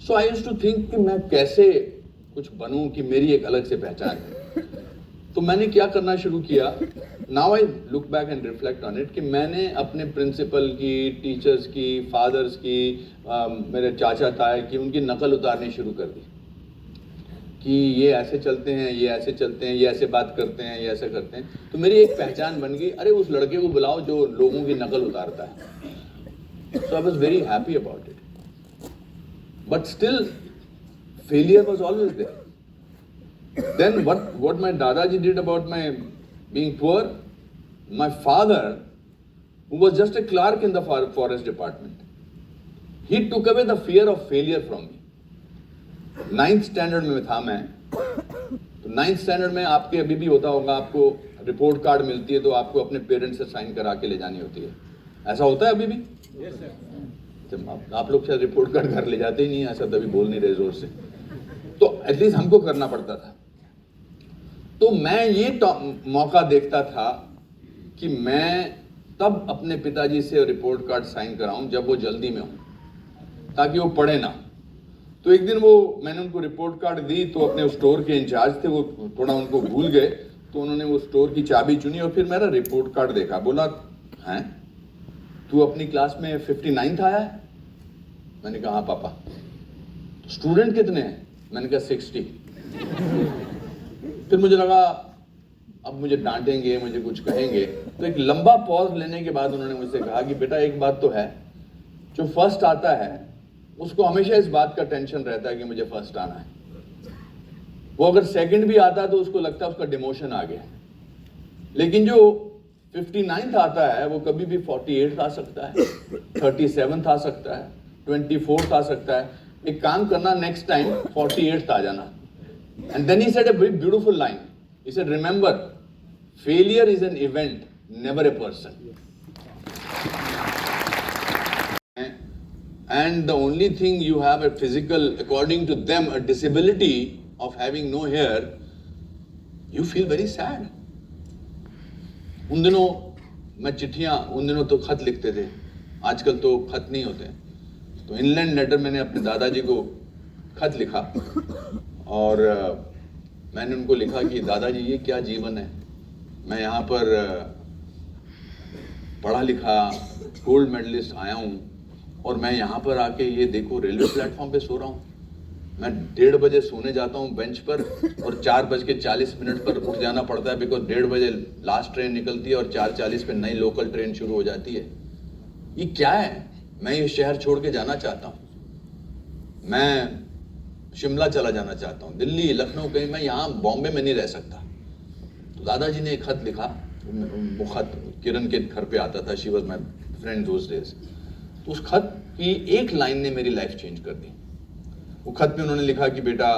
So I used to think कि मैं कैसे कुछ बनूं कि मेरी एक अलग से पहचान है। तो मैंने क्या करना शुरू किया, now I look back and reflect on it, कि मैंने अपने प्रिंसिपल की, टीचर्स की, फादर्स की, मेरे चाचा ताया की, उनकी नकल उतारनी शुरू कर दी कि ये ऐसे चलते हैं, ये ऐसे चलते हैं, ये ऐसे बात करते हैं, ये ऐसे करते हैं। तो मेरी एक पहचान बन गई, अरे उस लड़के को बुलाओ जो लोगों की नकल उतारता है। So I was very happy about it, but still failure was always there. Then what my Dadaji did about my being poor, my father, who was just a clerk in the forest department, he took away the fear of failure from me. 9th standard में था मैं, तो 9th standard में आपके अभी भी होता होगा, आपको रिपोर्ट कार्ड मिलती है तो आपको अपने पेरेंट्स से साइन करा के ले जानी होती है, ऐसा होता है अभी भी? Yes, sir. आप लोग शायद रिपोर्ट कार्ड घर ले जाते ही नहीं, ऐसा तभी बोल नहीं रहे जोर से, तो एटलीस्ट हमको करना पड़ता था। तो मैं ये मौका देखता था कि मैं तब अपने पिताजी से रिपोर्ट कार्ड साइन कराऊं जब वो जल्दी में हो, ताकि वो पढ़े ना। तो एक दिन मैंने उनको रिपोर्ट कार्ड दी, तो अपने स्टोर के इंचार्ज थे, वो थोड़ा उनको भूल गए, तो उन्होंने वो स्टोर की चाबी चुनी और फिर मेरा रिपोर्ट कार्ड देखा, बोला हैं तू अपनी क्लास में 59th आया है? मैंने कहा हाँ पापा। स्टूडेंट कितने हैं? मैंने कहा 60। फिर मुझे लगा अब मुझे डांटेंगे, मुझे कुछ कहेंगे, तो एक लंबा पॉज लेने के बाद उन्होंने मुझसे कहा कि बेटा एक बात तो है, जो फर्स्ट आता है उसको हमेशा इस बात का टेंशन रहता है कि मुझे फर्स्ट आना है, वो अगर सेकंड भी आता है तो उसको लगता है उसका डिमोशन आ गया, लेकिन जो 59th आता है वो कभी भी 48th आ सकता है, 37th आ सकता है, 24th आ सकता है। एक काम करना, नेक्स्ट टाइम 48th आ जाना। And then he said a very beautiful line. He said, remember, failure is an event, never a person. And the only thing you have a physical, according to them, a disability of having no hair, you feel very sad. उन दिनों मैं चिट्ठियाँ, उन दिनों तो खत लिखते थे, आजकल तो खत नहीं होते। तो इनलैंड लेटर मैंने अपने दादाजी को खत लिखा और मैंने उनको लिखा कि दादाजी ये क्या जीवन है, मैं यहाँ पर पढ़ा लिखा गोल्ड मेडलिस्ट आया हूँ और मैं यहाँ पर आके ये देखो रेलवे प्लेटफॉर्म पे सो रहा हूँ। मैं 1:30 बजे सोने जाता हूँ बेंच पर और 4:40 पर उठ जाना पड़ता है, बिकॉज 1:30 बजे लास्ट ट्रेन निकलती है और 4:40 पे नई लोकल ट्रेन शुरू हो जाती है। ये क्या है? मैं ये शहर छोड़ के जाना चाहता हूँ, मैं शिमला चला जाना चाहता हूँ, दिल्ली, लखनऊ, कहीं, मैं यहाँ बॉम्बे में नहीं रह सकता। तो दादाजी ने एक खत लिखा, वो खत किरण के घर पे आता था, she was my friend those days. तो उस खत की एक लाइन ने मेरी लाइफ चेंज कर दी। वो खत में उन्होंने लिखा कि बेटा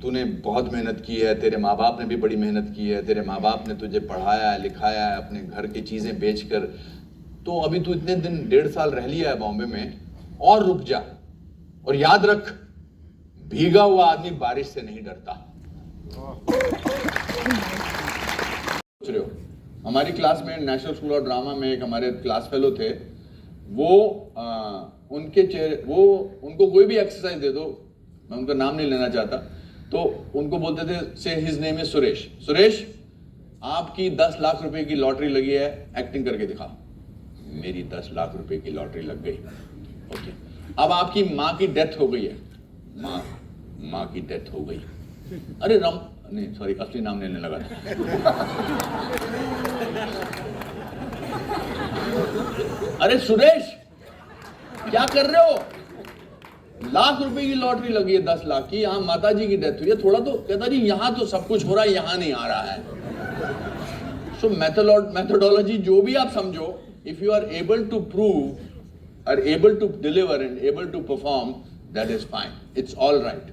तूने बहुत मेहनत की है, तेरे माँ बाप ने भी बड़ी मेहनत की है, तेरे माँ बाप ने तुझे पढ़ाया है, लिखाया है अपने घर की चीज़ें बेचकर, तो अभी तू इतने दिन 1.5 साल रह लिया है बॉम्बे में, और रुक जा, और याद रख भीगा हुआ आदमी बारिश से नहीं डरता। सोच रहे हो, हमारी क्लास में नेशनल स्कूल ऑफ ड्रामा में एक हमारे क्लास फेलो थे, उनको कोई भी एक्सरसाइज दे दो, मैं उनका नाम नहीं लेना चाहता, तो उनको बोलते थे, से his name is Suresh, Suresh आपकी 10 लाख रुपए की लॉटरी लगी है, एक्टिंग करके दिखा। मेरी 10 लाख रुपए की लॉटरी लग गई। ओके, अब आपकी माँ की डेथ हो गई है, माँ की डेथ हो गई। अरे राम, नहीं सॉरी, असली नाम लेने लगा। अरे सुरेश क्या कर रहे हो? लाख रुपए की लॉटरी लगी है, 10 लाख की, यहाँ माताजी की डेथ हुई है, थोड़ा तो कहता जी यहाँ तो सब कुछ हो रहा है, यहाँ नहीं आ रहा है। सो मेथोडोलॉजी जो भी आप समझो, if you are able to prove, are able to deliver and able to perform, that is fine. It's all right.